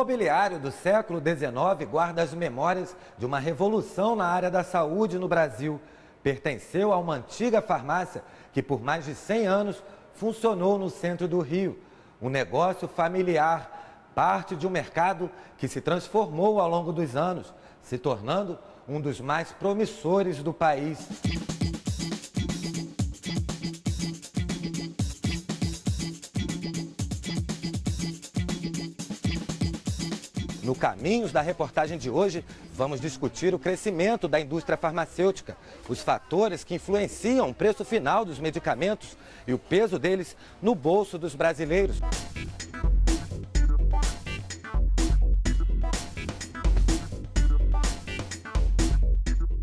mobiliário do século XIX guarda as memórias de uma revolução na área da saúde no Brasil. Pertenceu a uma antiga farmácia que por mais de 100 anos funcionou no centro do Rio. Um negócio familiar, parte de um mercado que se transformou ao longo dos anos, se tornando um dos mais promissores do país. No Caminhos da reportagem de hoje, vamos discutir o crescimento da indústria farmacêutica, os fatores que influenciam o preço final dos medicamentos e o peso deles no bolso dos brasileiros.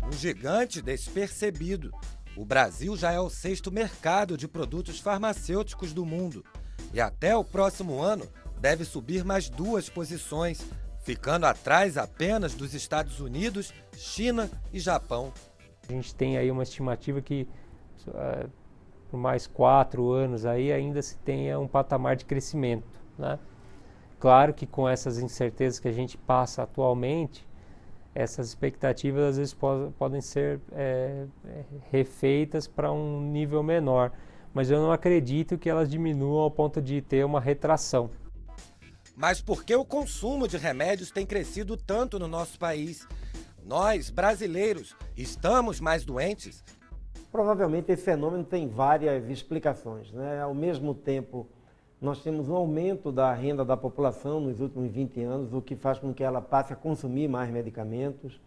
Um gigante despercebido. O Brasil já é o 6º mercado de produtos farmacêuticos do mundo. E até o próximo ano deve subir mais 2 posições, ficando atrás apenas dos Estados Unidos, China e Japão. A gente tem aí uma estimativa que por mais 4 anos aí ainda se tenha um patamar de crescimento, né? Claro que com essas incertezas que a gente passa atualmente, essas expectativas às vezes podem ser refeitas para um nível menor, mas eu não acredito que elas diminuam ao ponto de ter uma retração. Mas por que o consumo de remédios tem crescido tanto no nosso país? Nós, brasileiros, estamos mais doentes? Provavelmente esse fenômeno tem várias explicações, né? Ao mesmo tempo, nós temos um aumento da renda da população nos últimos 20 anos, o que faz com que ela passe a consumir mais medicamentos.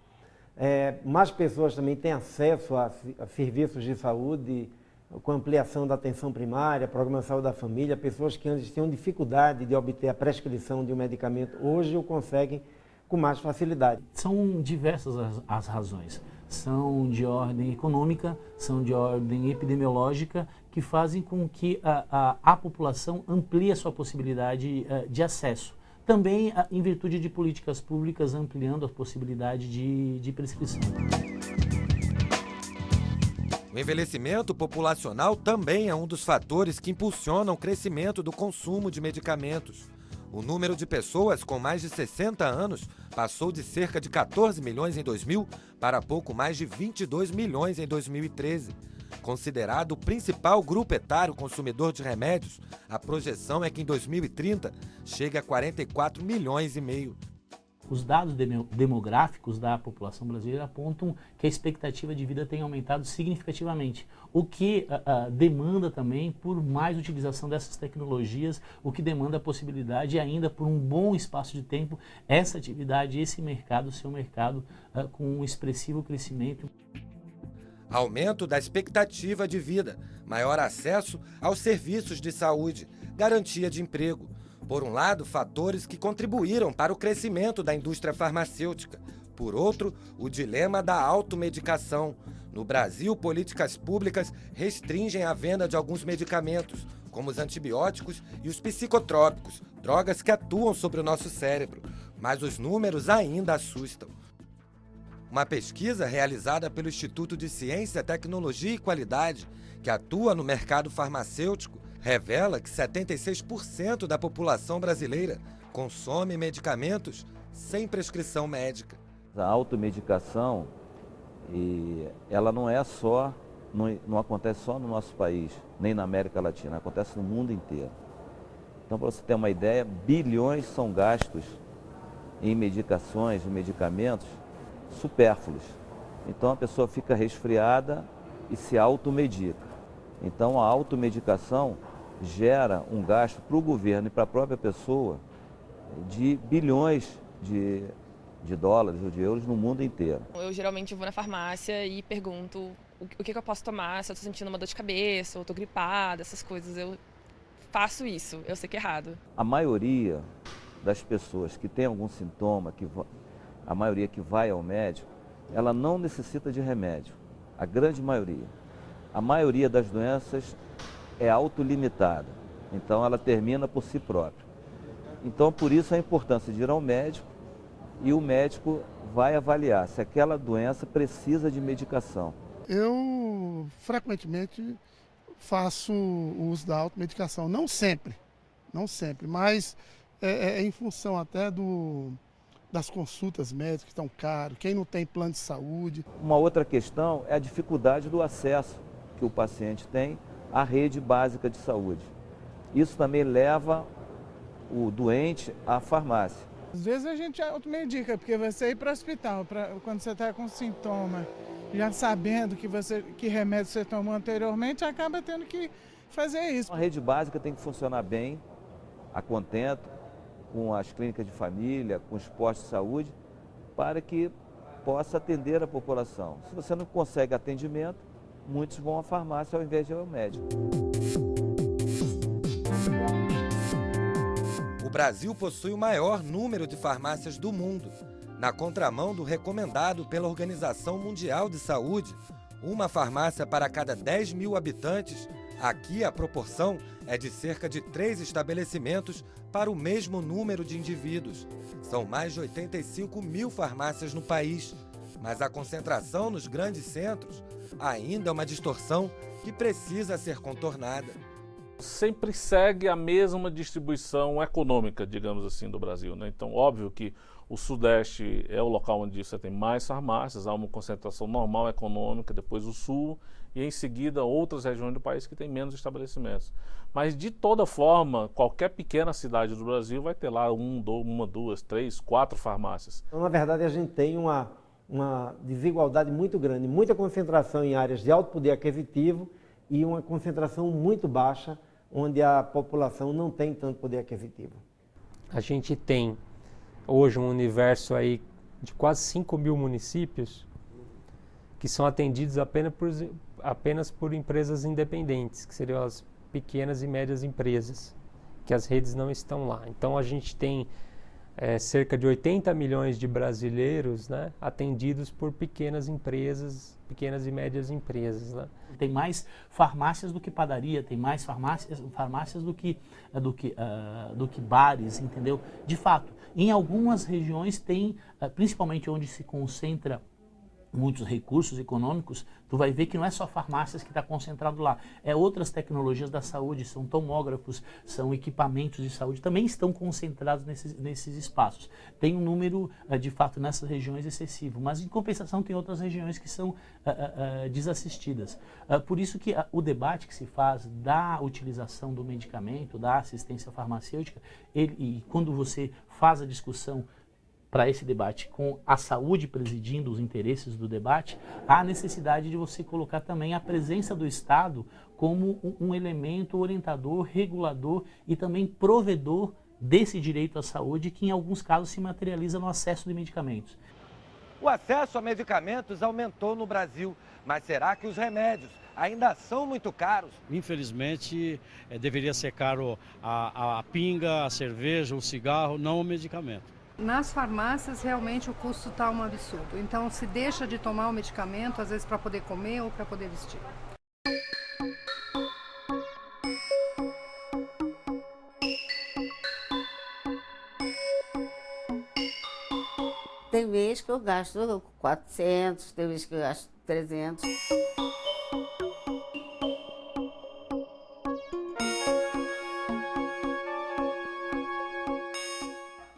Mais pessoas também têm acesso a serviços de saúde, com ampliação da atenção primária, programa de saúde da família. Pessoas que antes tinham dificuldade de obter a prescrição de um medicamento, hoje o conseguem com mais facilidade. São diversas as razões. São de ordem econômica, são de ordem epidemiológica, que fazem com que a população amplie a sua possibilidade de acesso. Também em virtude de políticas públicas ampliando a possibilidade de prescrição. O envelhecimento populacional também é um dos fatores que impulsionam o crescimento do consumo de medicamentos. O número de pessoas com mais de 60 anos passou de cerca de 14 milhões em 2000 para pouco mais de 22 milhões em 2013. Considerado o principal grupo etário consumidor de remédios, a projeção é que em 2030 chegue a 44 milhões e meio. Os dados demográficos da população brasileira apontam que a expectativa de vida tem aumentado significativamente, o que demanda também por mais utilização dessas tecnologias, o que demanda a possibilidade ainda por um bom espaço de tempo, essa atividade, esse mercado ser um mercado com um expressivo crescimento. Aumento da expectativa de vida, maior acesso aos serviços de saúde, garantia de emprego. Por um lado, fatores que contribuíram para o crescimento da indústria farmacêutica. Por outro, o dilema da automedicação. No Brasil, políticas públicas restringem a venda de alguns medicamentos, como os antibióticos e os psicotrópicos, drogas que atuam sobre o nosso cérebro. Mas os números ainda assustam. Uma pesquisa realizada pelo Instituto de Ciência, Tecnologia e Qualidade, que atua no mercado farmacêutico, revela que 76% da população brasileira consome medicamentos sem prescrição médica. A automedicação, ela não acontece só no nosso país, nem na América Latina, acontece no mundo inteiro. Então, para você ter uma ideia, bilhões são gastos em medicações, em medicamentos supérfluos. Então, a pessoa fica resfriada e se automedica. Então, a automedicação gera um gasto para o governo e para a própria pessoa de bilhões de dólares ou de euros no mundo inteiro. Eu geralmente vou na farmácia e pergunto o que eu posso tomar, se eu estou sentindo uma dor de cabeça ou estou gripada, essas coisas. Eu faço isso, eu sei que é errado. A maioria das pessoas que tem algum sintoma, a maioria que vai ao médico, ela não necessita de remédio, a grande maioria. A maioria das doenças é autolimitada, então ela termina por si própria. Então, por isso a importância de ir ao médico e o médico vai avaliar se aquela doença precisa de medicação. Eu frequentemente faço uso da automedicação, não sempre, mas em função até das consultas médicas que estão caras, quem não tem plano de saúde. Uma outra questão é a dificuldade do acesso que o paciente tem à rede básica de saúde. Isso também leva o doente à farmácia. Às vezes a gente automedica, porque você ir para o hospital, quando você está com sintoma, já sabendo que remédio você tomou anteriormente, acaba tendo que fazer isso. A rede básica tem que funcionar bem, a contento, com as clínicas de família, com os postos de saúde, para que possa atender a população. Se você não consegue atendimento, muitos vão à farmácia ao invés de ir ao médico. O Brasil possui o maior número de farmácias do mundo. Na contramão do recomendado pela Organização Mundial de Saúde, uma farmácia para cada 10 mil habitantes, aqui a proporção é de cerca de 3 estabelecimentos para o mesmo número de indivíduos. São mais de 85 mil farmácias no país, mas a concentração nos grandes centros ainda é uma distorção que precisa ser contornada. Sempre segue a mesma distribuição econômica, digamos assim, do Brasil, né? Então, óbvio que o Sudeste é o local onde você tem mais farmácias, há uma concentração normal econômica, depois o Sul e em seguida outras regiões do país que têm menos estabelecimentos. Mas de toda forma, qualquer pequena cidade do Brasil vai ter lá uma, duas, três, 4 farmácias. Então, na verdade, a gente tem uma desigualdade muito grande, muita concentração em áreas de alto poder aquisitivo e uma concentração muito baixa onde a população não tem tanto poder aquisitivo. A gente tem hoje um universo aí de quase 5 mil municípios que são atendidos apenas por empresas independentes, que seriam as pequenas e médias empresas, que as redes não estão lá. Então a gente tem cerca de 80 milhões de brasileiros, né, atendidos por pequenas empresas, pequenas e médias empresas, né? Tem mais farmácias do que padaria, tem mais farmácias do que bares, entendeu? De fato, em algumas regiões tem, principalmente onde se concentra muitos recursos econômicos, tu vai ver que não é só farmácias que está concentrado lá, é outras tecnologias da saúde, são tomógrafos, são equipamentos de saúde, também estão concentrados nesses espaços. Tem um número, de fato, nessas regiões excessivo, mas em compensação tem outras regiões que são desassistidas. Por isso que o debate que se faz da utilização do medicamento, da assistência farmacêutica, e quando você faz a discussão para esse debate com a saúde presidindo os interesses do debate, há necessidade de você colocar também a presença do Estado como um elemento orientador, regulador e também provedor desse direito à saúde que em alguns casos se materializa no acesso de medicamentos. O acesso a medicamentos aumentou no Brasil, mas será que os remédios ainda são muito caros? Infelizmente, deveria ser caro a pinga, a cerveja, o cigarro, não o medicamento. Nas farmácias, realmente, o custo está um absurdo. Então, se deixa de tomar o medicamento, às vezes, para poder comer ou para poder vestir. Tem mês que eu gasto 400, tem mês que eu gasto 300.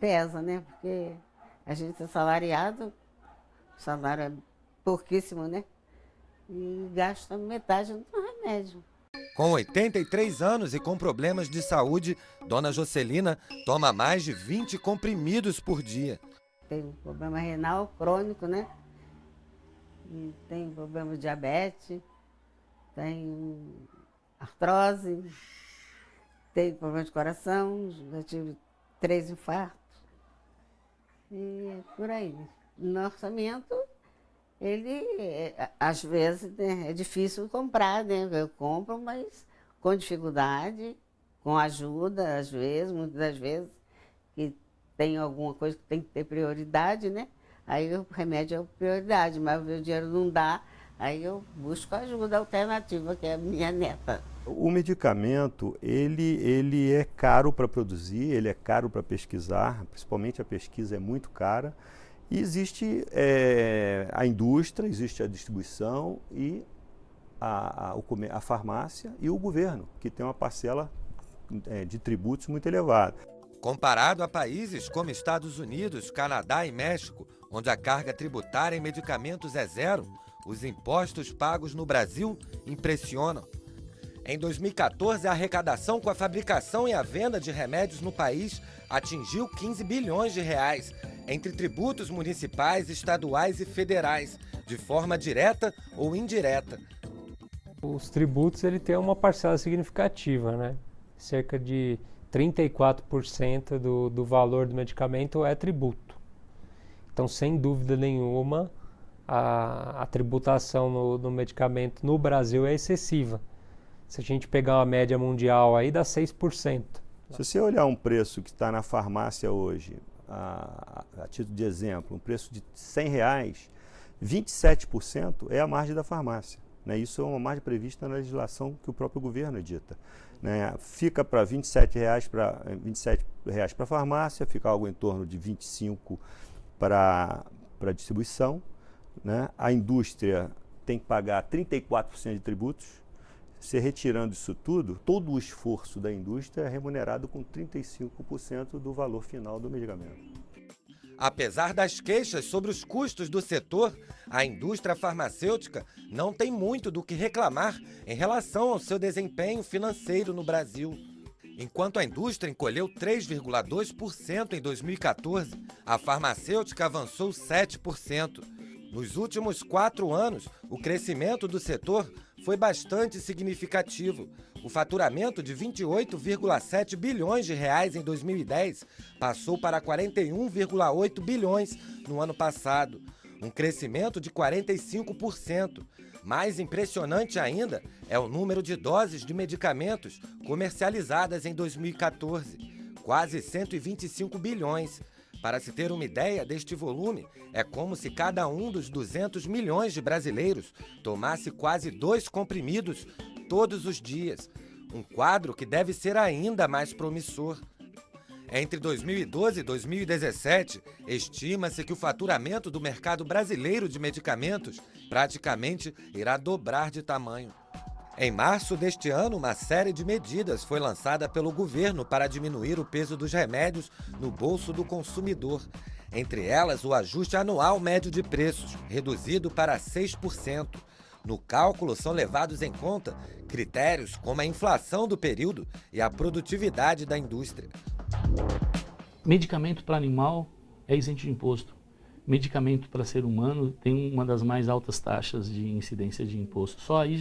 Pesa, né? Porque a gente é salariado, o salário é pouquíssimo, né? E gasta metade do remédio. Com 83 anos e com problemas de saúde, Dona Jocelina toma mais de 20 comprimidos por dia. Tem um problema renal crônico, né? E tem problema de diabetes, tem artrose, tem problema de coração, já tive 3 infartos. E por aí. No orçamento, ele, às vezes, né, é difícil comprar, né? Eu compro, mas com dificuldade, com ajuda, às vezes, muitas das vezes, que tem alguma coisa que tem que ter prioridade, né? Aí o remédio é prioridade, mas o meu dinheiro não dá, aí eu busco ajuda alternativa, que é a minha neta. O medicamento, ele é caro para produzir, ele é caro para pesquisar, principalmente a pesquisa é muito cara. E existe a indústria, existe a distribuição e a farmácia e o governo, que tem uma parcela de tributos muito elevada. Comparado a países como Estados Unidos, Canadá e México, onde a carga tributária em medicamentos é zero, os impostos pagos no Brasil impressionam. Em 2014, a arrecadação com a fabricação e a venda de remédios no país atingiu 15 bilhões de reais, entre tributos municipais, estaduais e federais, de forma direta ou indireta. Os tributos ele tem uma parcela significativa, né? Cerca de 34% do valor do medicamento é tributo. Então, sem dúvida nenhuma, a tributação no medicamento no Brasil é excessiva. Se a gente pegar uma média mundial aí, dá 6%. Se você olhar um preço que está na farmácia hoje, a título de exemplo, um preço de R$100, 27% é a margem da farmácia. Né? Isso é uma margem prevista na legislação que o próprio governo edita. Né? Fica para R$27 para a farmácia, fica algo em torno de 25% para a distribuição. Né? A indústria tem que pagar 34% de tributos. Se retirando isso tudo, todo o esforço da indústria é remunerado com 35% do valor final do medicamento. Apesar das queixas sobre os custos do setor, a indústria farmacêutica não tem muito do que reclamar em relação ao seu desempenho financeiro no Brasil. Enquanto a indústria encolheu 3,2% em 2014, a farmacêutica avançou 7%. Nos últimos 4 anos, o crescimento do setor foi bastante significativo. O faturamento de 28,7 bilhões de reais em 2010 passou para 41,8 bilhões no ano passado, um crescimento de 45%. Mais impressionante ainda é o número de doses de medicamentos comercializadas em 2014, quase 125 bilhões. Para se ter uma ideia deste volume, é como se cada um dos 200 milhões de brasileiros tomasse quase 2 comprimidos todos os dias. Um quadro que deve ser ainda mais promissor. Entre 2012 e 2017, estima-se que o faturamento do mercado brasileiro de medicamentos praticamente irá dobrar de tamanho. Em março deste ano, uma série de medidas foi lançada pelo governo para diminuir o peso dos remédios no bolso do consumidor. Entre elas, o ajuste anual médio de preços, reduzido para 6%. No cálculo são levados em conta critérios como a inflação do período e a produtividade da indústria. Medicamento para animal é isento de imposto. Medicamento para ser humano tem uma das mais altas taxas de incidência de imposto. Só aí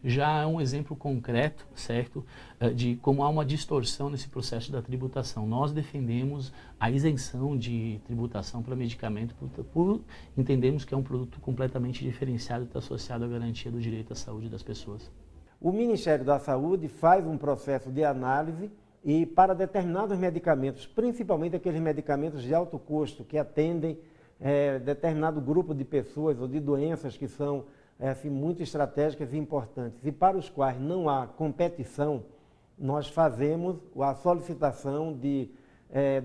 já é um exemplo concreto, certo, de como há uma distorção nesse processo da tributação. Nós defendemos a isenção de tributação para medicamento por entendermos que é um produto completamente diferenciado e está associado à garantia do direito à saúde das pessoas. O Ministério da Saúde faz um processo de análise e para determinados medicamentos, principalmente aqueles medicamentos de alto custo que atendem determinado grupo de pessoas ou de doenças que são assim, muito estratégicas e importantes e para os quais não há competição, nós fazemos a solicitação de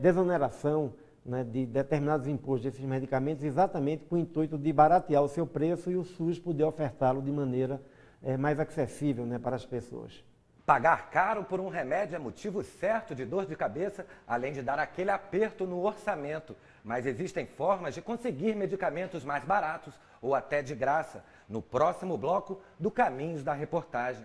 desoneração, né, de determinados impostos desses medicamentos exatamente com o intuito de baratear o seu preço e o SUS poder ofertá-lo de maneira mais acessível, né, para as pessoas. Pagar caro por um remédio é motivo certo de dor de cabeça, além de dar aquele aperto no orçamento. Mas existem formas de conseguir medicamentos mais baratos ou até de graça. No próximo bloco do Caminhos da Reportagem.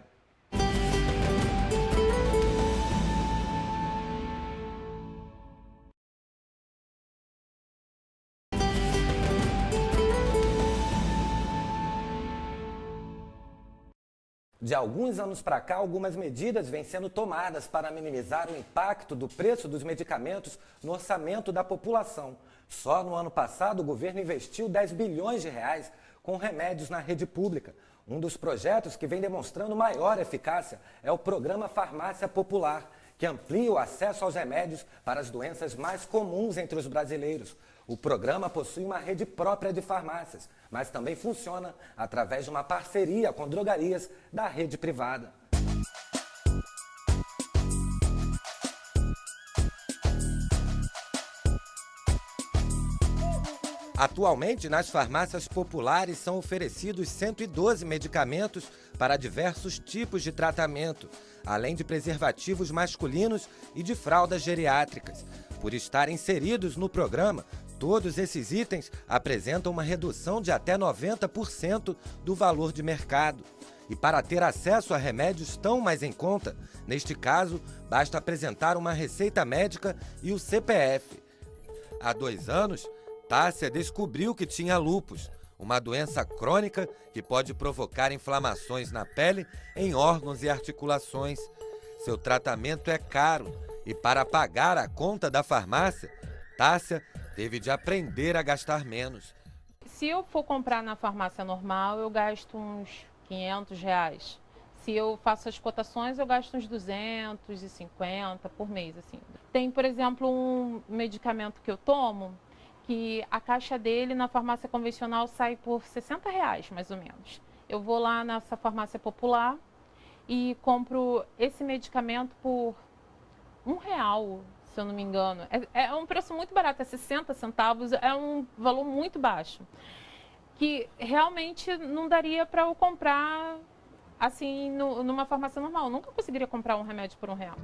De alguns anos para cá, algumas medidas vêm sendo tomadas para minimizar o impacto do preço dos medicamentos no orçamento da população. Só no ano passado, o governo investiu 10 bilhões de reais com remédios na rede pública. Um dos projetos que vem demonstrando maior eficácia é o Programa Farmácia Popular, que amplia o acesso aos remédios para as doenças mais comuns entre os brasileiros. O programa possui uma rede própria de farmácias, mas também funciona através de uma parceria com drogarias da rede privada. Atualmente, nas farmácias populares são oferecidos 112 medicamentos para diversos tipos de tratamento, além de preservativos masculinos e de fraldas geriátricas. Por estarem inseridos no programa, todos esses itens apresentam uma redução de até 90% do valor de mercado. E para ter acesso a remédios tão mais em conta, neste caso, basta apresentar uma receita médica e o CPF. Há 2 anos, Tássia descobriu que tinha lúpus, uma doença crônica que pode provocar inflamações na pele, em órgãos e articulações. Seu tratamento é caro e, para pagar a conta da farmácia, Tássia teve de aprender a gastar menos. Se eu for comprar na farmácia normal, eu gasto uns R$500. Se eu faço as cotações, eu gasto uns 250 por mês, assim. Tem, por exemplo, um medicamento que eu tomo, que a caixa dele na farmácia convencional sai por R$60, mais ou menos. Eu vou lá nessa farmácia popular e compro esse medicamento por R$1, se eu não me engano. É um preço muito barato, é 60 centavos, é um valor muito baixo. Que realmente não daria para eu comprar assim numa farmácia normal. Eu nunca conseguiria comprar um remédio por R$1.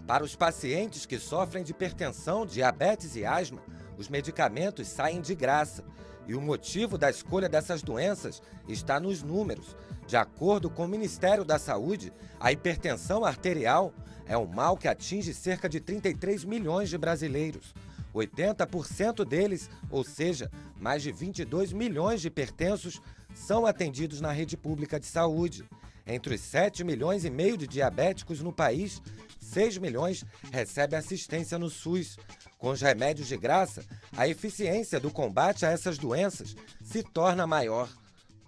Para os pacientes que sofrem de hipertensão, diabetes e asma, os medicamentos saem de graça. E o motivo da escolha dessas doenças está nos números. De acordo com o Ministério da Saúde, a hipertensão arterial é um mal que atinge cerca de 33 milhões de brasileiros. 80% deles, ou seja, mais de 22 milhões de hipertensos, são atendidos na rede pública de saúde. Entre os 7 milhões e meio de diabéticos no país, 6 milhões recebem assistência no SUS. Com os remédios de graça, a eficiência do combate a essas doenças se torna maior.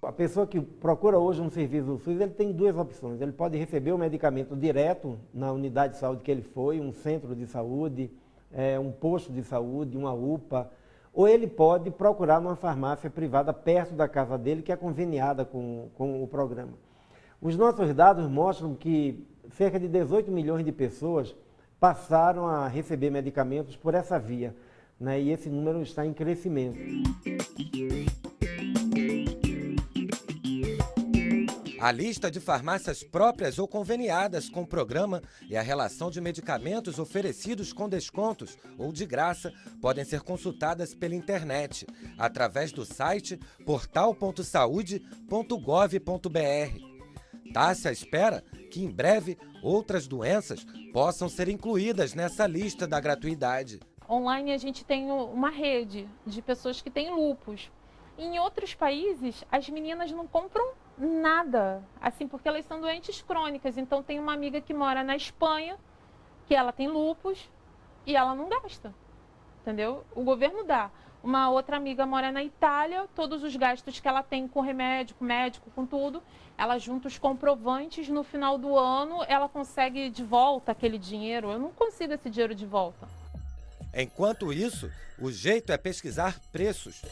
A pessoa que procura hoje um serviço do SUS, ele tem 2 opções. Ele pode receber o medicamento direto na unidade de saúde que ele foi, um centro de saúde, um posto de saúde, uma UPA, ou ele pode procurar numa farmácia privada perto da casa dele, que é conveniada com o programa. Os nossos dados mostram que cerca de 18 milhões de pessoas passaram a receber medicamentos por essa via, né? E esse número está em crescimento. A lista de farmácias próprias ou conveniadas com o programa e a relação de medicamentos oferecidos com descontos ou de graça podem ser consultadas pela internet, através do site portal.saude.gov.br. Tássia espera que, em breve, outras doenças possam ser incluídas nessa lista da gratuidade. Online a gente tem uma rede de pessoas que têm lúpus. Em outros países, as meninas não compram nada, assim, porque elas são doentes crônicas. Então, tem uma amiga que mora na Espanha, que ela tem lúpus e ela não gasta, entendeu? O governo dá. Uma outra amiga mora na Itália, todos os gastos que ela tem com remédio, com médico, com tudo, ela junta os comprovantes, no final do ano ela consegue de volta aquele dinheiro. Eu não consigo esse dinheiro de volta. Enquanto isso, o jeito é pesquisar preços.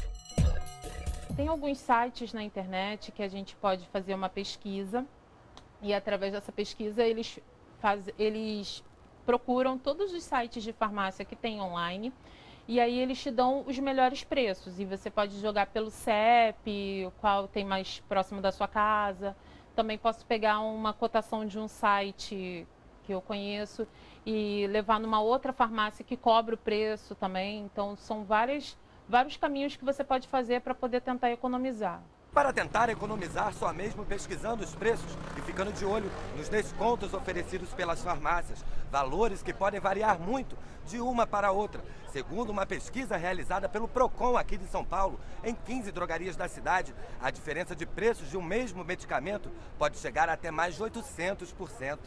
Tem alguns sites na internet que a gente pode fazer uma pesquisa e, através dessa pesquisa, eles procuram todos os sites de farmácia que tem online e aí eles te dão os melhores preços. E você pode jogar pelo CEP, qual tem mais próximo da sua casa. Também posso pegar uma cotação de um site que eu conheço e levar numa outra farmácia que cobra o preço também. Então, são vários caminhos que você pode fazer para poder tentar economizar. Para tentar economizar, só mesmo pesquisando os preços e ficando de olho nos descontos oferecidos pelas farmácias. Valores que podem variar muito de uma para outra. Segundo uma pesquisa realizada pelo Procon aqui de São Paulo, em 15 drogarias da cidade, a diferença de preços de um mesmo medicamento pode chegar até mais de 800%.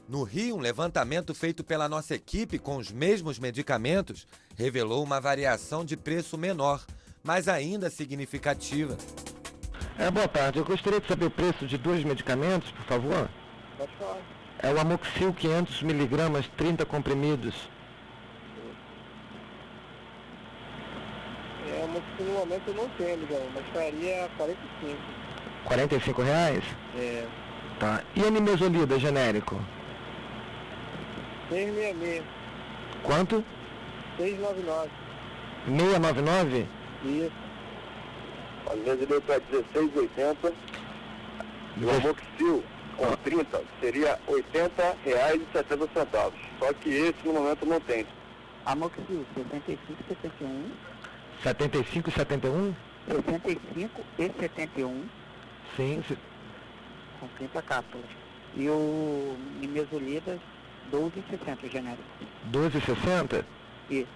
No Rio, um levantamento feito pela nossa equipe com os mesmos medicamentos revelou uma variação de preço menor, mas ainda significativa. Boa tarde, eu gostaria de saber o preço de 2 medicamentos, por favor. Pode falar. É o Amoxil 500 mg, 30 comprimidos. O Amoxil no momento eu não tenho, amigão, mas estaria 45. R$45? É. Tá. E a nimesulida, genérico? 666. Quanto? 699. 699? Isso. A Nimesulida está R$16,80. E o Amoxil com 30 seria R$80,70. Só que esse no momento não tem. Amoxil 65,71. 75,71? 65,71. Sim. Com 30 cápsulas. E o Nimesulida 12,60 genérico. 12,60? Isso.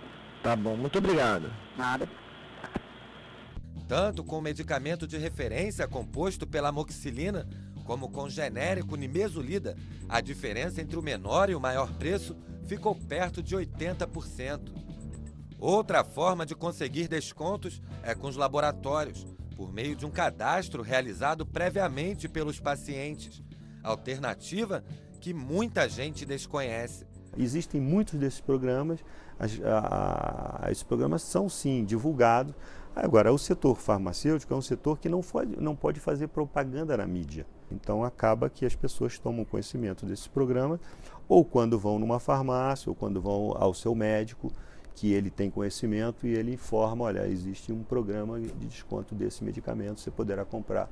Tá bom, muito obrigado. Nada. Tanto com o medicamento de referência composto pela amoxicilina, como com o genérico Nimesulida, a diferença entre o menor e o maior preço ficou perto de 80%. Outra forma de conseguir descontos é com os laboratórios, por meio de um cadastro realizado previamente pelos pacientes. Alternativa que muita gente desconhece. Existem muitos desses programas, esses programas são sim divulgados. Agora, o setor farmacêutico é um setor que não pode fazer propaganda na mídia. Então acaba que as pessoas tomam conhecimento desse programa, ou quando vão numa farmácia, ou quando vão ao seu médico, que ele tem conhecimento e ele informa, olha, existe um programa de desconto desse medicamento, você poderá comprar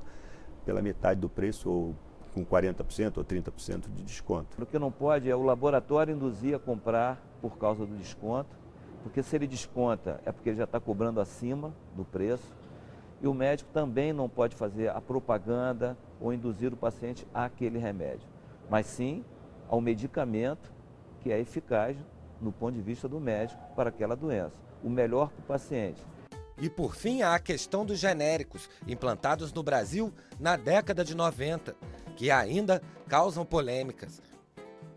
pela metade do preço, ou com 40% ou 30% de desconto. O que não pode é o laboratório induzir a comprar por causa do desconto, porque se ele desconta é porque ele já está cobrando acima do preço, e o médico também não pode fazer a propaganda ou induzir o paciente àquele remédio, mas sim ao medicamento que é eficaz no ponto de vista do médico para aquela doença, o melhor para o paciente. E por fim há a questão dos genéricos, implantados no Brasil na década de 90, que ainda causam polêmicas.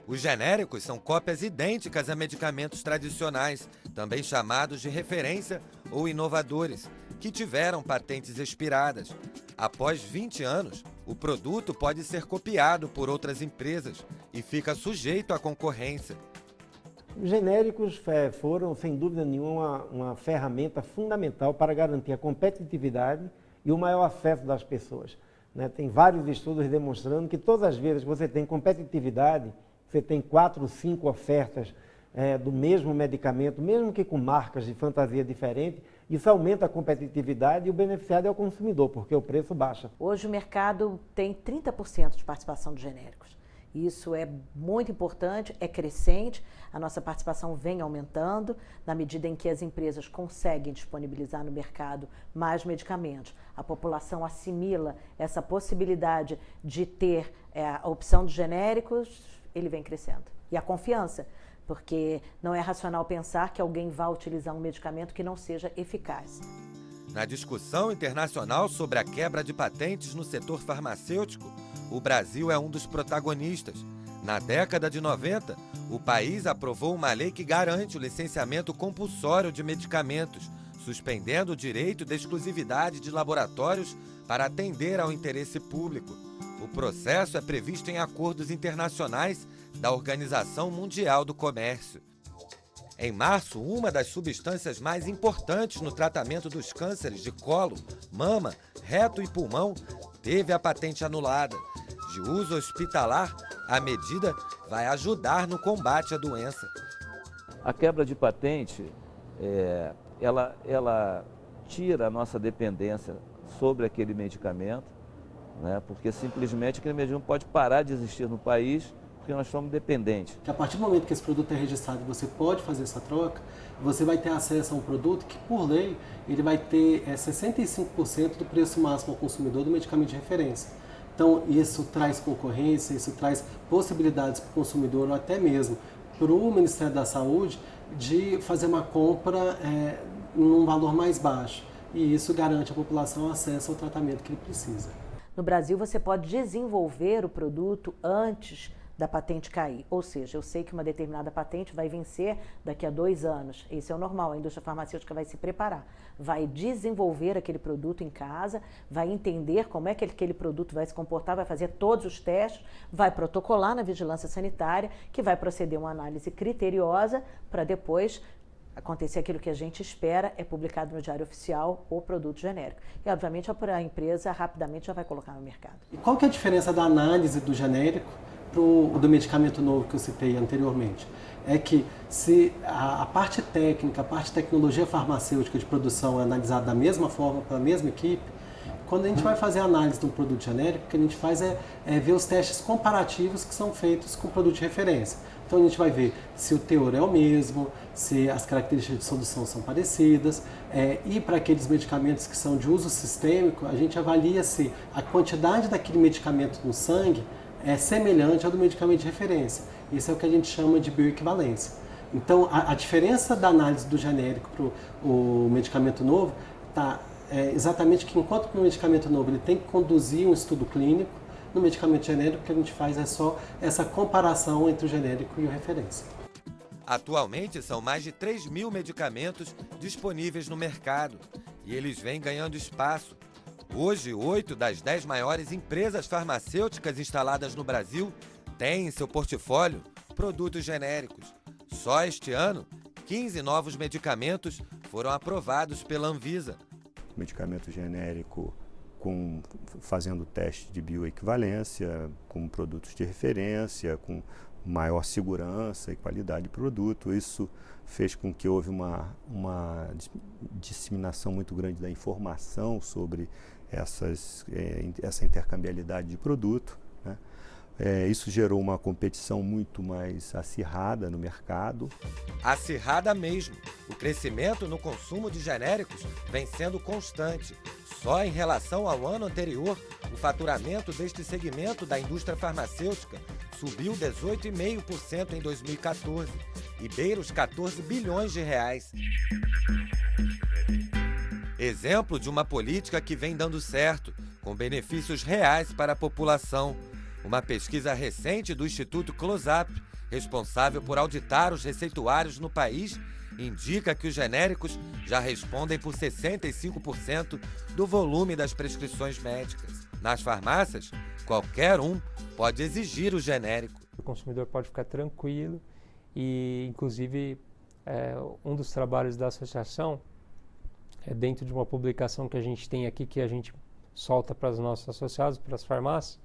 Os genéricos são cópias idênticas a medicamentos tradicionais, também chamados de referência ou inovadores, que tiveram patentes expiradas. Após 20 anos, o produto pode ser copiado por outras empresas e fica sujeito à concorrência. Os genéricos foram, sem dúvida nenhuma, uma ferramenta fundamental para garantir a competitividade e o maior acesso das pessoas. Tem vários estudos demonstrando que todas as vezes que você tem competitividade, você tem 4 ou 5 ofertas do mesmo medicamento, mesmo que com marcas de fantasia diferentes, isso aumenta a competitividade e o beneficiado é o consumidor, porque o preço baixa. Hoje o mercado tem 30% de participação de genéricos. Isso é muito importante, é crescente, a nossa participação vem aumentando na medida em que as empresas conseguem disponibilizar no mercado mais medicamentos. A população assimila essa possibilidade de ter a opção dos genéricos, ele vem crescendo. E a confiança, porque não é racional pensar que alguém vai utilizar um medicamento que não seja eficaz. Na discussão internacional sobre a quebra de patentes no setor farmacêutico, o Brasil é um dos protagonistas. Na década de 90, o país aprovou uma lei que garante o licenciamento compulsório de medicamentos, suspendendo o direito de exclusividade de laboratórios para atender ao interesse público. O processo é previsto em acordos internacionais da Organização Mundial do Comércio. Em março, uma das substâncias mais importantes no tratamento dos cânceres de colo, mama, reto e pulmão teve a patente anulada. De uso hospitalar, a medida vai ajudar no combate à doença. A quebra de patente, ela tira a nossa dependência sobre aquele medicamento, né? Porque simplesmente aquele medicamento pode parar de existir no país porque nós somos dependentes. A partir do momento que esse produto é registrado e você pode fazer essa troca, você vai ter acesso a um produto que, por lei, ele vai ter 65% do preço máximo ao consumidor do medicamento de referência. Então, isso traz concorrência, isso traz possibilidades para o consumidor ou até mesmo para o Ministério da Saúde de fazer uma compra num valor mais baixo. E isso garante à população acesso ao tratamento que ele precisa. No Brasil, você pode desenvolver o produto antes da patente cair. Ou seja, eu sei que uma determinada patente vai vencer daqui a 2 anos. Esse é o normal, a indústria farmacêutica vai se preparar. Vai desenvolver aquele produto em casa, vai entender como é que aquele produto vai se comportar, vai fazer todos os testes, vai protocolar na vigilância sanitária, que vai proceder uma análise criteriosa para depois acontecer aquilo que a gente espera, é publicado no Diário Oficial o produto genérico. E, obviamente, a empresa rapidamente já vai colocar no mercado. E qual que é a diferença da análise do genérico do medicamento novo que eu citei anteriormente? É que se a parte técnica, a parte de tecnologia farmacêutica de produção é analisada da mesma forma pela mesma equipe, Quando a gente vai fazer análise de um produto genérico, o que a gente faz é ver os testes comparativos que são feitos com o produto de referência. Então a gente vai ver se o teor é o mesmo, se as características de solução são parecidas, e para aqueles medicamentos que são de uso sistêmico, a gente avalia se a quantidade daquele medicamento no sangue é semelhante ao do medicamento de referência. Isso é o que a gente chama de bioequivalência. Então a diferença da análise do genérico para o medicamento novo está exatamente que enquanto o medicamento novo ele tem que conduzir um estudo clínico, no medicamento genérico o que a gente faz é só essa comparação entre o genérico e o referência. Atualmente são mais de 3.000 medicamentos disponíveis no mercado e eles vêm ganhando espaço. Hoje, 8 das 10 maiores empresas farmacêuticas instaladas no Brasil têm em seu portfólio produtos genéricos. Só este ano, 15 novos medicamentos foram aprovados pela Anvisa. Medicamento genérico fazendo teste de bioequivalência, com produtos de referência, com maior segurança e qualidade de produto. Isso fez com que houve uma disseminação muito grande da informação sobre essa intercambiabilidade de produto, né? Isso gerou uma competição muito mais acirrada no mercado. Acirrada mesmo. O crescimento no consumo de genéricos vem sendo constante. Só em relação ao ano anterior, o faturamento deste segmento da indústria farmacêutica subiu 18,5% em 2014 e beira os 14 bilhões de reais. Exemplo de uma política que vem dando certo, com benefícios reais para a população. Uma pesquisa recente do Instituto Close-Up, responsável por auditar os receituários no país, indica que os genéricos já respondem por 65% do volume das prescrições médicas. Nas farmácias, qualquer um pode exigir o genérico. O consumidor pode ficar tranquilo e, inclusive, um dos trabalhos da associação é dentro de uma publicação que a gente tem aqui, que a gente solta para os nossos associados, para as farmácias,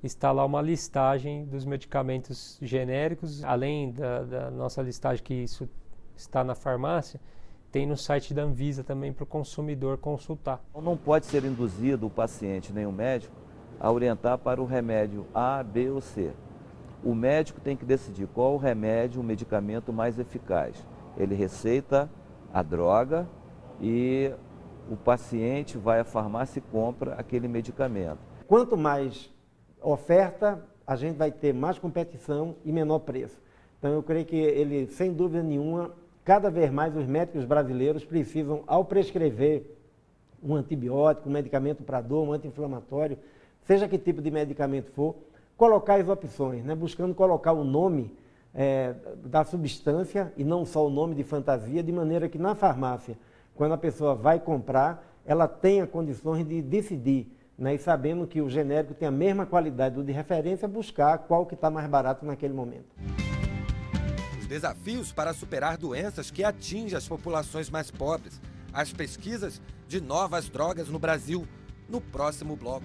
está lá uma listagem dos medicamentos genéricos, além da nossa listagem que isso está na farmácia, tem no site da Anvisa também para o consumidor consultar. Não pode ser induzido o paciente nem o médico a orientar para o remédio A, B ou C. O médico tem que decidir qual o remédio, o medicamento mais eficaz. Ele receita a droga e o paciente vai à farmácia e compra aquele medicamento. Quanto mais oferta, a gente vai ter mais competição e menor preço. Então eu creio que ele, sem dúvida nenhuma, cada vez mais os médicos brasileiros precisam, ao prescrever um antibiótico, um medicamento para dor, um anti-inflamatório, seja que tipo de medicamento for, colocar as opções, né? Buscando colocar o nome da substância e não só o nome de fantasia, de maneira que na farmácia, quando a pessoa vai comprar, ela tenha condições de decidir, né? E sabendo que o genérico tem a mesma qualidade do de referência, buscar qual que está mais barato naquele momento. Os desafios para superar doenças que atingem as populações mais pobres. As pesquisas de novas drogas no Brasil, no próximo bloco.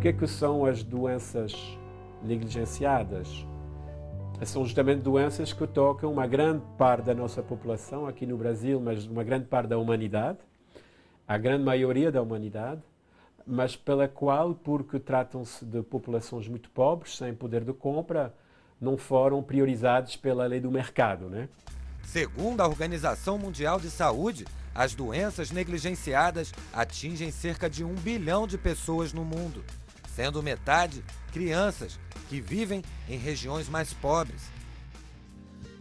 O que são as doenças negligenciadas? São justamente doenças que tocam uma grande parte da nossa população aqui no Brasil, mas uma grande parte da humanidade, a grande maioria da humanidade, mas pela qual, porque tratam-se de populações muito pobres, sem poder de compra, não foram priorizados pela lei do mercado, né? Segundo a Organização Mundial de Saúde, as doenças negligenciadas atingem cerca de 1 bilhão de pessoas no mundo, sendo metade crianças que vivem em regiões mais pobres.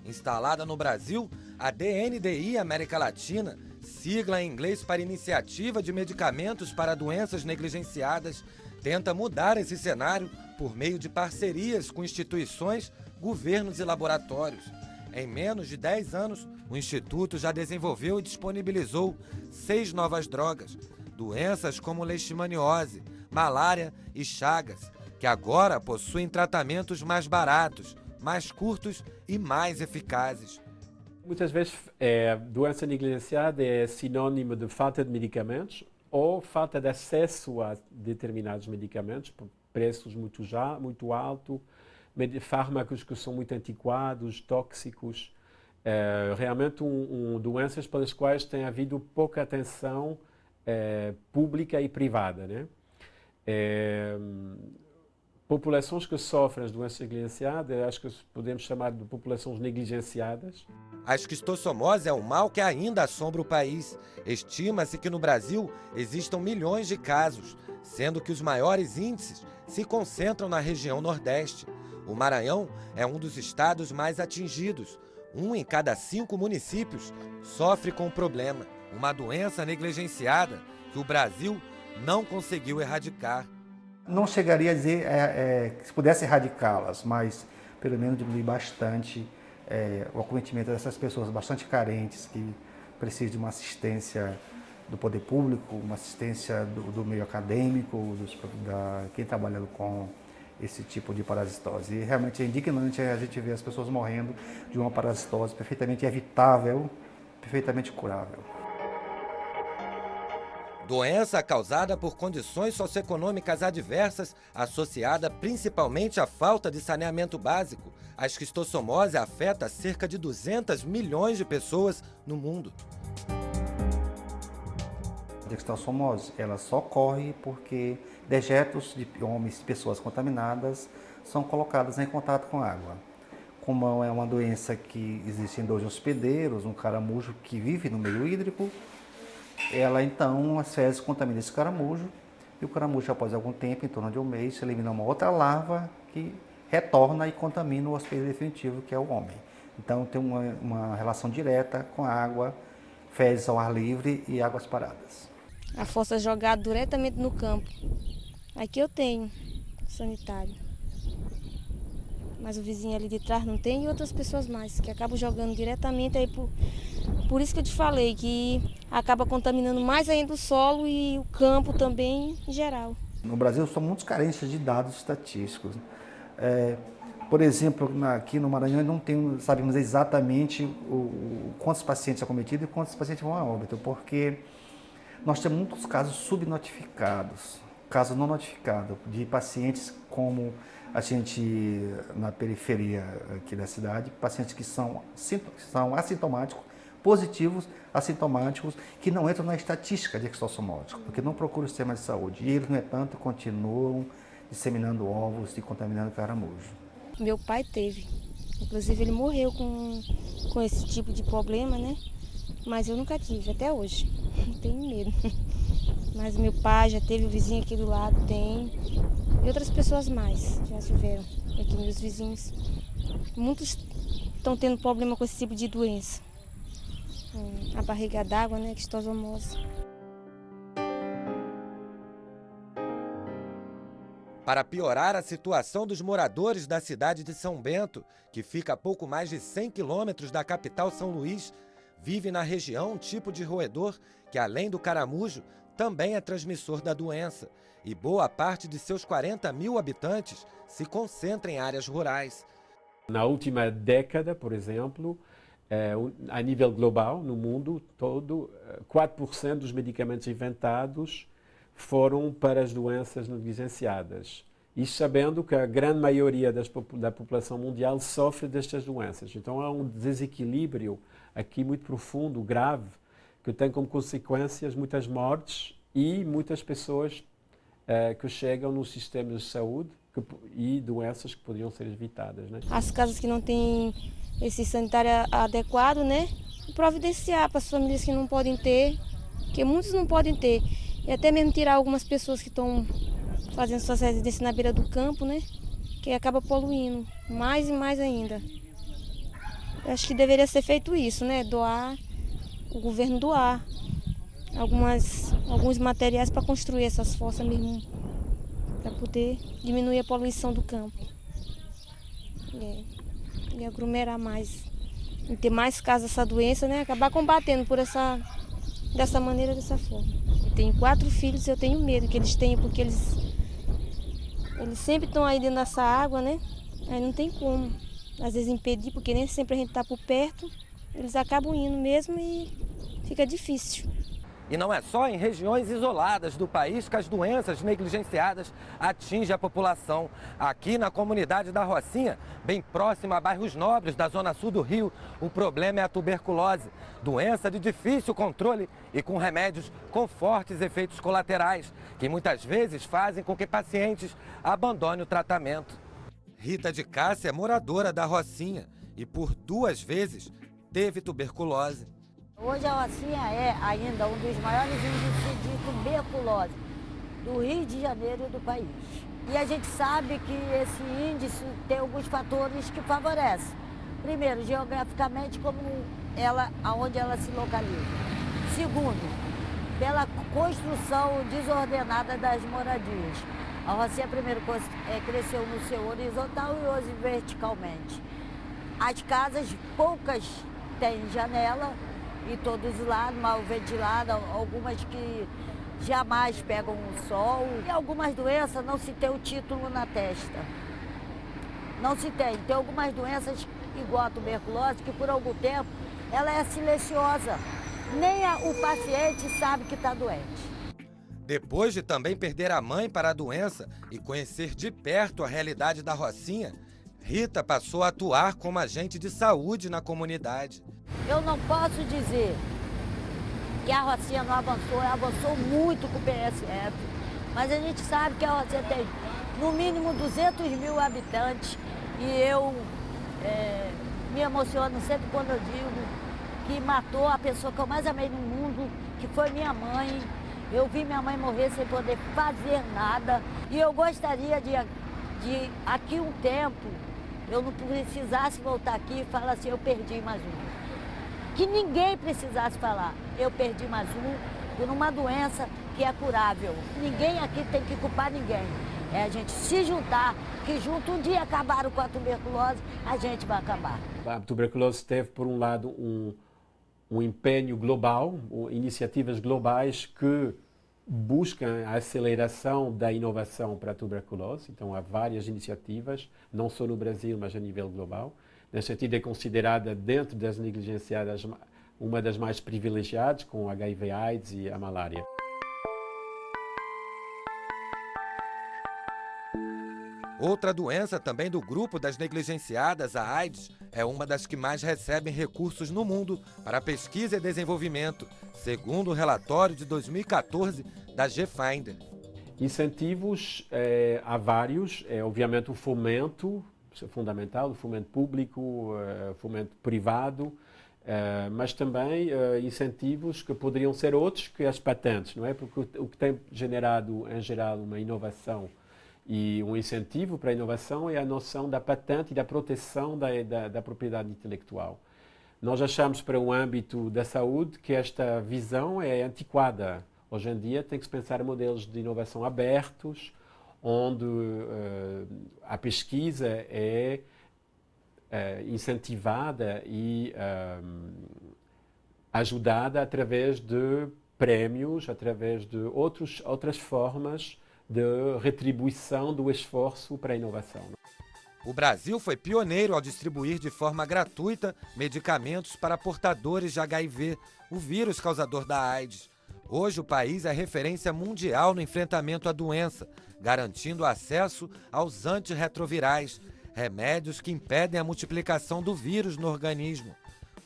Instalada no Brasil, a DNDi América Latina, sigla em inglês para Iniciativa de Medicamentos para Doenças Negligenciadas, tenta mudar esse cenário por meio de parcerias com instituições, governos e laboratórios. Em menos de 10 anos, o Instituto já desenvolveu e disponibilizou 6 novas drogas, doenças como leishmaniose, malária e chagas, que agora possuem tratamentos mais baratos, mais curtos e mais eficazes. Muitas vezes, doença negligenciada é sinônimo de falta de medicamentos ou falta de acesso a determinados medicamentos, por preços muito altos, fármacos que são muito antiquados, tóxicos. Realmente doenças pelas quais tem havido pouca atenção pública e privada, né? Populações que sofrem as doenças negligenciadas, acho que podemos chamar de populações negligenciadas. A esquistossomose é um mal que ainda assombra o país. Estima-se que no Brasil existam milhões de casos, sendo que os maiores índices se concentram na região Nordeste. O Maranhão é um dos estados mais atingidos. 1 em cada 5 municípios sofre com o problema. Uma doença negligenciada que o Brasil não conseguiu erradicar. Não chegaria a dizer que se pudesse erradicá-las, mas pelo menos diminuir bastante o acometimento dessas pessoas bastante carentes que precisam de uma assistência do poder público, uma assistência do meio acadêmico, quem trabalha com esse tipo de parasitose. E realmente é indignante a gente ver as pessoas morrendo de uma parasitose perfeitamente evitável, perfeitamente curável. Doença causada por condições socioeconômicas adversas, associada principalmente à falta de saneamento básico. A esquistossomose afeta cerca de 200 milhões de pessoas no mundo. A esquistossomose, ela só ocorre porque dejetos de homens e pessoas contaminadas são colocados em contato com água. Como é uma doença que existe em 2 hospedeiros, um caramujo que vive no meio hídrico, ela então, as fezes contaminam esse caramujo e o caramujo, após algum tempo, em torno de um mês, elimina uma outra larva que retorna e contamina o hospedeiro definitivo, que é o homem. Então tem uma relação direta com a água, fezes ao ar livre e águas paradas. A fossa é jogada diretamente no campo. Aqui eu tenho sanitário, mas o vizinho ali de trás não tem e outras pessoas mais, que acabam jogando diretamente aí por isso que eu te falei, que acaba contaminando mais ainda o solo e o campo também em geral. No Brasil, são muitos carentes de dados estatísticos. Por exemplo, aqui no Maranhão, não sabemos exatamente quantos pacientes acometidos e quantos pacientes vão a óbito, porque nós temos muitos casos subnotificados, casos não notificados, de pacientes como a gente na periferia aqui da cidade, pacientes que são assintomáticos, positivos, assintomáticos, que não entram na estatística de esquistossomose, porque não procuram o sistema de saúde. E eles, no entanto, continuam disseminando ovos e contaminando caramujo. Meu pai teve. Inclusive, ele morreu com esse tipo de problema, né? Mas eu nunca tive, até hoje. Tenho medo. Mas meu pai já teve, o vizinho aqui do lado tem. E outras pessoas mais já tiveram. Aqui meus vizinhos. Muitos estão tendo problema com esse tipo de doença. A barriga d'água, né? Esquistossomose. Para piorar a situação dos moradores da cidade de São Bento, que fica a pouco mais de 100 quilômetros da capital São Luís, vive na região um tipo de roedor que, além do caramujo, também é transmissor da doença. E boa parte de seus 40 mil habitantes se concentra em áreas rurais. Na última década, por exemplo, a nível global, no mundo todo, 4% dos medicamentos inventados foram para as doenças negligenciadas. E sabendo que a grande maioria da população mundial sofre destas doenças. Então há um desequilíbrio aqui muito profundo, grave, que tem como consequências muitas mortes e muitas pessoas que chegam nos sistemas de saúde e doenças que poderiam ser evitadas, né? As casas que não têm esse sanitário adequado, né? Providenciar para as famílias que não podem ter, que muitos não podem ter. E até mesmo tirar algumas pessoas que estão fazendo suas residências na beira do campo, né? Que acaba poluindo mais e mais ainda. Eu acho que deveria ser feito isso, né? Doar, o governo doar alguns materiais para construir essas fossas mesmo, para poder diminuir a poluição do campo. E aglomerar mais, e ter mais casos dessa doença, né? Acabar combatendo dessa maneira, dessa forma. Eu tenho 4 filhos, eu tenho medo que eles tenham, porque eles sempre estão aí dentro dessa água, né? Aí não tem como. às vezes impedir, porque nem sempre a gente está por perto, eles acabam indo mesmo e fica difícil. E não é só em regiões isoladas do país que as doenças negligenciadas atingem a população. Aqui na comunidade da Rocinha, bem próxima a bairros nobres da zona sul do Rio, o problema é a tuberculose, doença de difícil controle e com remédios com fortes efeitos colaterais, que muitas vezes fazem com que pacientes abandonem o tratamento. Rita de Cássia é moradora da Rocinha e por 2 vezes teve tuberculose. Hoje a Rocinha é ainda um dos maiores índices de tuberculose do Rio de Janeiro e do país. E a gente sabe que esse índice tem alguns fatores que favorecem. Primeiro, geograficamente, aonde ela se localiza. Segundo, pela construção desordenada das moradias. A Rocinha primeiro cresceu no seu horizontal e hoje verticalmente. As casas, poucas têm janela, e todos os lados, mal ventiladas, algumas que jamais pegam o sol. E algumas doenças não se tem o título na testa. Não se tem. Tem algumas doenças, igual a tuberculose, que por algum tempo ela é silenciosa. Nem o paciente sabe que está doente. Depois de também perder a mãe para a doença e conhecer de perto a realidade da Rocinha, Rita passou a atuar como agente de saúde na comunidade. Eu não posso dizer que a Rocinha não avançou, ela avançou muito com o PSF, mas a gente sabe que a Rocinha tem no mínimo 200 mil habitantes e eu me emociono sempre quando eu digo que matou a pessoa que eu mais amei no mundo, que foi minha mãe. Eu vi minha mãe morrer sem poder fazer nada e eu gostaria de aqui um tempo, eu não precisasse voltar aqui e falar assim, eu perdi mais um. Que ninguém precisasse falar, eu perdi mais um por uma doença que é curável. Ninguém aqui tem que culpar ninguém. É a gente se juntar, que junto um dia acabaram com a tuberculose, a gente vai acabar. A tuberculose teve, por um lado, um empenho global, iniciativas globais que buscam a aceleração da inovação para a tuberculose. Então, há várias iniciativas, não só no Brasil, mas a nível global. Nesse sentido, é considerada, dentro das negligenciadas, uma das mais privilegiadas, com HIV/AIDS e a malária. Outra doença também do grupo das negligenciadas, a AIDS, é uma das que mais recebem recursos no mundo para pesquisa e desenvolvimento, segundo o relatório de 2014 da GFinder. Incentivos, há vários, obviamente o fomento, isso é fundamental, o fomento público, o fomento privado, mas também incentivos que poderiam ser outros que as patentes, não é? Porque o que tem generado, em geral, uma inovação e um incentivo para a inovação é a noção da patente e da proteção da propriedade intelectual. Nós achamos, para o âmbito da saúde, que esta visão é antiquada. Hoje em dia tem que se pensar em modelos de inovação abertos, onde a pesquisa é incentivada e ajudada através de prémios, através de outras formas de retribuição do esforço para a inovação. O Brasil foi pioneiro ao distribuir de forma gratuita medicamentos para portadores de HIV, o vírus causador da AIDS. Hoje o país é referência mundial no enfrentamento à doença, garantindo acesso aos antirretrovirais, remédios que impedem a multiplicação do vírus no organismo.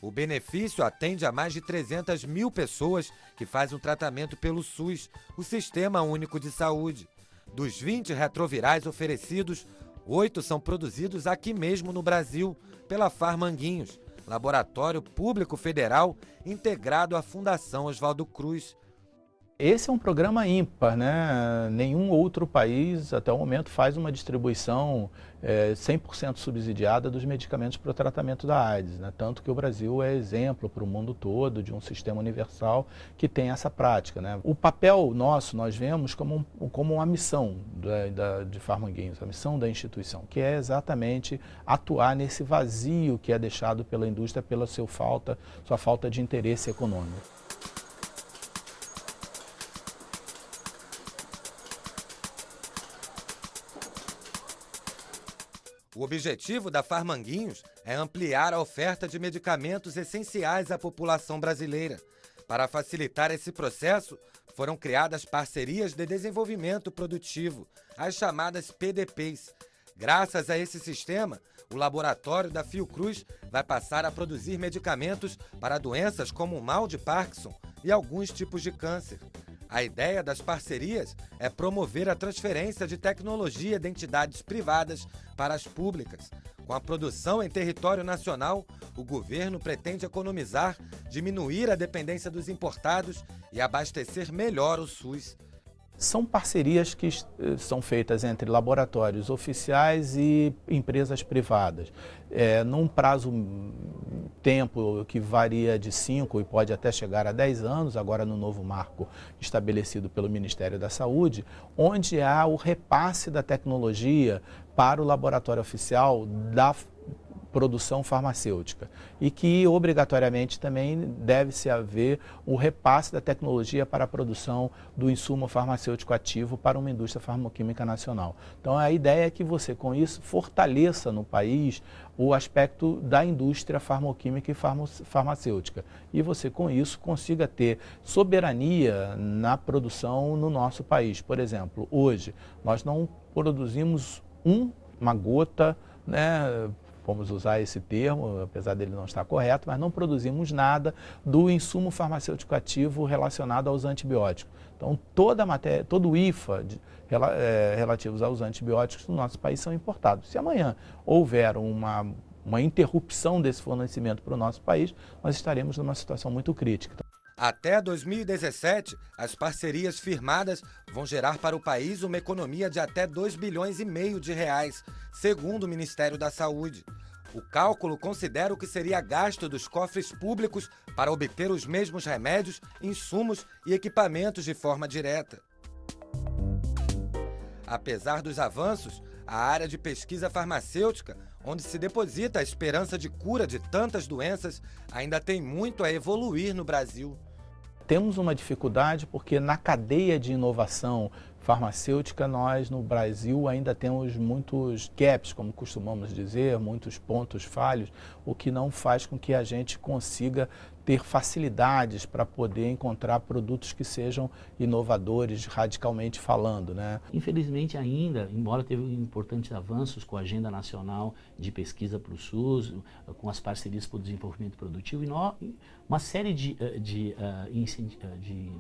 O benefício atende a mais de 300 mil pessoas que fazem um tratamento pelo SUS, o Sistema Único de Saúde. Dos 20 retrovirais oferecidos, 8 são produzidos aqui mesmo no Brasil, pela Pharmanguinhos, laboratório público federal integrado à Fundação Oswaldo Cruz. Esse é um programa ímpar, né? Nenhum outro país, até o momento, faz uma distribuição 100% subsidiada dos medicamentos para o tratamento da AIDS, né? Tanto que o Brasil é exemplo para o mundo todo de um sistema universal que tem essa prática, né? O papel nosso, nós vemos como uma missão de Pharmanguinhos, a missão da instituição, que é exatamente atuar nesse vazio que é deixado pela indústria pela sua falta de interesse econômico. O objetivo da Farmanguinhos é ampliar a oferta de medicamentos essenciais à população brasileira. Para facilitar esse processo, foram criadas parcerias de desenvolvimento produtivo, as chamadas PDPs. Graças a esse sistema, o laboratório da Fiocruz vai passar a produzir medicamentos para doenças como o mal de Parkinson e alguns tipos de câncer. A ideia das parcerias é promover a transferência de tecnologia de entidades privadas para as públicas. Com a produção em território nacional, o governo pretende economizar, diminuir a dependência dos importados e abastecer melhor o SUS. São parcerias que são feitas entre laboratórios oficiais e empresas privadas. Num prazo tempo que varia de 5 e pode até chegar a 10 anos, agora no novo marco estabelecido pelo Ministério da Saúde, onde há o repasse da tecnologia para o laboratório oficial da produção farmacêutica e que obrigatoriamente também deve-se haver o repasse da tecnologia para a produção do insumo farmacêutico ativo para uma indústria farmacoquímica nacional. Então a ideia é que você com isso fortaleça no país o aspecto da indústria farmacoquímica e farmacêutica e você com isso consiga ter soberania na produção no nosso país. Por exemplo, hoje nós não produzimos uma gota, né, vamos usar esse termo, apesar dele não estar correto, mas não produzimos nada do insumo farmacêutico ativo relacionado aos antibióticos. Então, toda a matéria, todo o IFA relativos aos antibióticos no nosso país são importados. Se amanhã houver uma interrupção desse fornecimento para o nosso país, nós estaremos numa situação muito crítica. Até 2017, as parcerias firmadas vão gerar para o país uma economia de até 2,5 bilhões de reais, segundo o Ministério da Saúde. O cálculo considera o que seria gasto dos cofres públicos para obter os mesmos remédios, insumos e equipamentos de forma direta. Apesar dos avanços, a área de pesquisa farmacêutica, onde se deposita a esperança de cura de tantas doenças, ainda tem muito a evoluir no Brasil. Temos uma dificuldade porque na cadeia de inovação farmacêutica nós no Brasil ainda temos muitos gaps, como costumamos dizer, muitos pontos falhos, o que não faz com que a gente consiga ter facilidades para poder encontrar produtos que sejam inovadores, radicalmente falando, né? Infelizmente ainda, embora teve importantes avanços com a Agenda Nacional de Pesquisa para o SUS, com as parcerias para o desenvolvimento produtivo e uma série de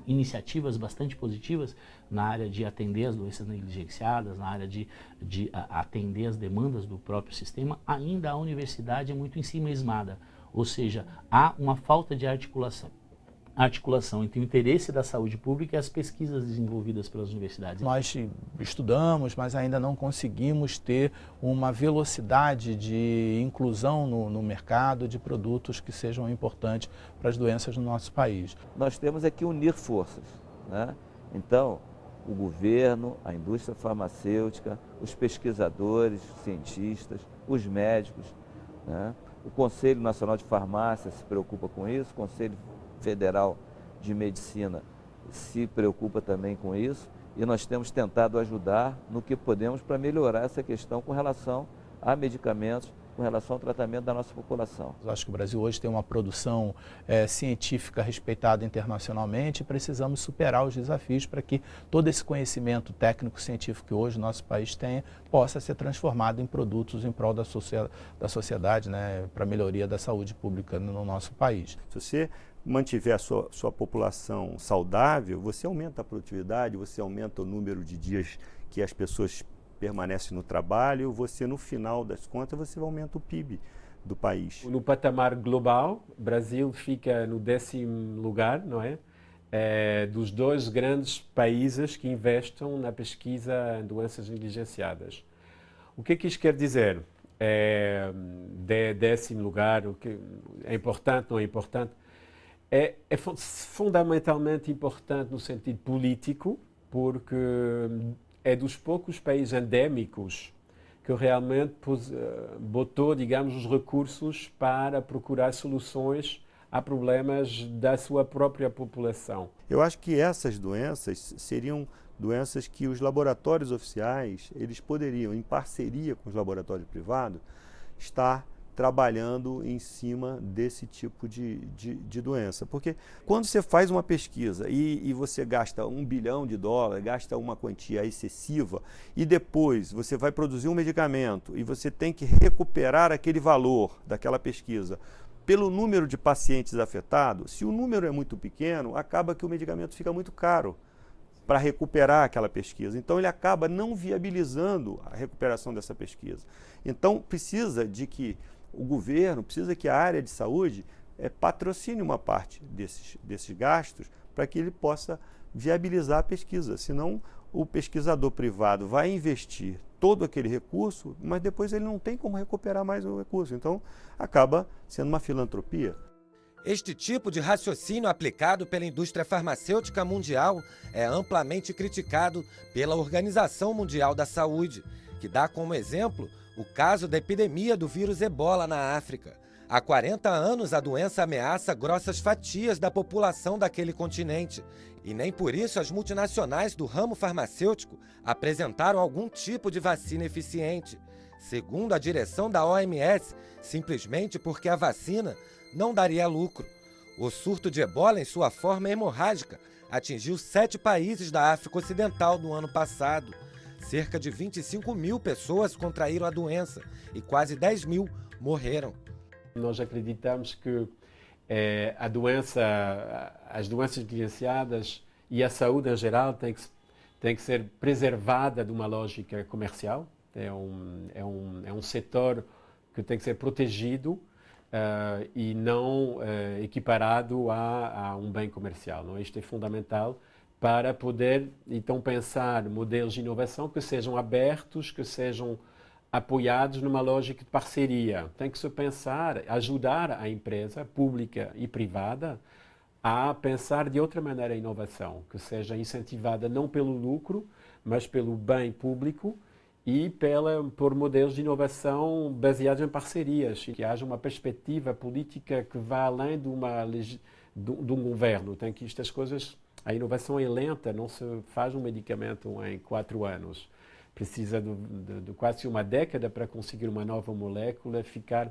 iniciativas bastante positivas na área de atender as doenças negligenciadas, na área de atender as demandas do próprio sistema, ainda a universidade é muito ensimismada. Ou seja, há uma falta de articulação entre o interesse da saúde pública e as pesquisas desenvolvidas pelas universidades. Nós estudamos, mas ainda não conseguimos ter uma velocidade de inclusão no mercado de produtos que sejam importantes para as doenças no nosso país. Nós temos que unir forças, né? Então, o governo, a indústria farmacêutica, os pesquisadores, cientistas, os médicos, né? O Conselho Nacional de Farmácia se preocupa com isso, o Conselho Federal de Medicina se preocupa também com isso e nós temos tentado ajudar no que podemos para melhorar essa questão com relação a medicamentos, com relação ao tratamento da nossa população. Eu acho que o Brasil hoje tem uma produção científica respeitada internacionalmente e precisamos superar os desafios para que todo esse conhecimento técnico-científico que hoje o nosso país tenha possa ser transformado em produtos em prol da sociedade, né, para a melhoria da saúde pública no nosso país. Se você mantiver a sua população saudável, você aumenta a produtividade, você aumenta o número de dias que as pessoas permanece no trabalho, você no final das contas você aumenta o PIB do país. No patamar global, o Brasil fica no 10º lugar, não é? Dos 2 grandes países que investem na pesquisa em doenças negligenciadas. O que isso quer dizer? 10º lugar, o que é importante, não é importante? É fundamentalmente importante no sentido político, porque é dos poucos países endémicos que realmente botou, digamos, os recursos para procurar soluções a problemas da sua própria população. Eu acho que essas doenças seriam doenças que os laboratórios oficiais, eles poderiam, em parceria com os laboratórios privados, estar trabalhando em cima desse tipo de doença. Porque quando você faz uma pesquisa e você gasta $1 bilhão, gasta uma quantia excessiva, e depois você vai produzir um medicamento e você tem que recuperar aquele valor daquela pesquisa pelo número de pacientes afetados, se o número é muito pequeno, acaba que o medicamento fica muito caro para recuperar aquela pesquisa. Então, ele acaba não viabilizando a recuperação dessa pesquisa. Então, precisa de que o governo, precisa que a área de saúde patrocine uma parte desses gastos para que ele possa viabilizar a pesquisa. Senão, o pesquisador privado vai investir todo aquele recurso, mas depois ele não tem como recuperar mais o recurso. Então, acaba sendo uma filantropia. Este tipo de raciocínio aplicado pela indústria farmacêutica mundial é amplamente criticado pela Organização Mundial da Saúde, que dá como exemplo o caso da epidemia do vírus Ebola na África. Há 40 anos, a doença ameaça grossas fatias da população daquele continente, e nem por isso as multinacionais do ramo farmacêutico apresentaram algum tipo de vacina eficiente. Segundo a direção da OMS, simplesmente porque a vacina não daria lucro. O surto de Ebola, em sua forma hemorrágica, atingiu 7 países da África Ocidental no ano passado. Cerca de 25 mil pessoas contraíram a doença e quase 10 mil morreram. Nós acreditamos que as doenças negligenciadas e a saúde em geral tem que ser preservada de uma lógica comercial. É um setor que tem que ser protegido e não equiparado a um bem comercial. Não? Isto é fundamental para poder, então, pensar modelos de inovação que sejam abertos, que sejam apoiados numa lógica de parceria. Tem que se pensar, ajudar a empresa pública e privada a pensar de outra maneira a inovação, que seja incentivada não pelo lucro, mas pelo bem público e por modelos de inovação baseados em parcerias, que haja uma perspectiva política que vá além de um governo. Tem que estas coisas, a inovação é lenta, não se faz um medicamento em 4 anos. Precisa de quase uma década para conseguir uma nova molécula ficar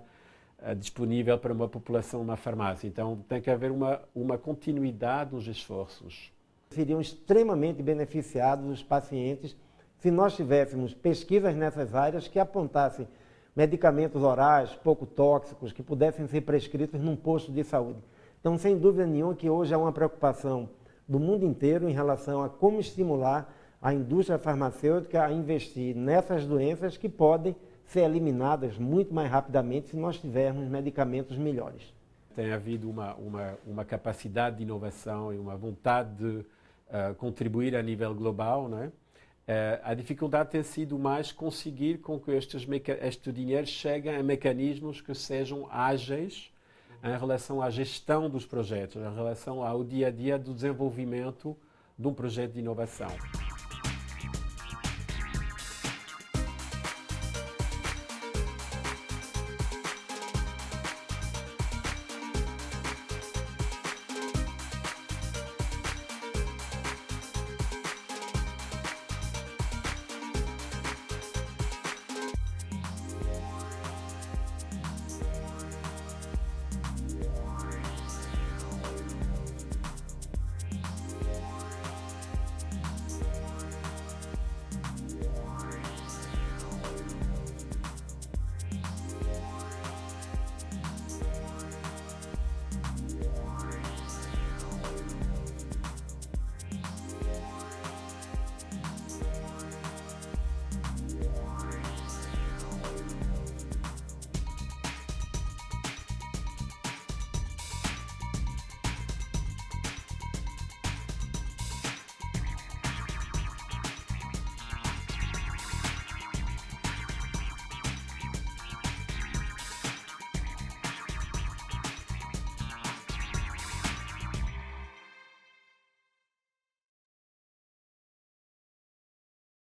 disponível para uma população na farmácia. Então, tem que haver uma continuidade nos esforços. Seriam extremamente beneficiados os pacientes se nós tivéssemos pesquisas nessas áreas que apontassem medicamentos orais pouco tóxicos que pudessem ser prescritos num posto de saúde. Então, sem dúvida nenhuma que hoje há uma preocupação do mundo inteiro em relação a como estimular a indústria farmacêutica a investir nessas doenças que podem ser eliminadas muito mais rapidamente se nós tivermos medicamentos melhores. Tem havido uma capacidade de inovação e uma vontade de contribuir a nível global, não é? A dificuldade tem sido mais conseguir com que este dinheiro chegue a mecanismos que sejam ágeis em relação à gestão dos projetos, em relação ao dia a dia do desenvolvimento de um projeto de inovação.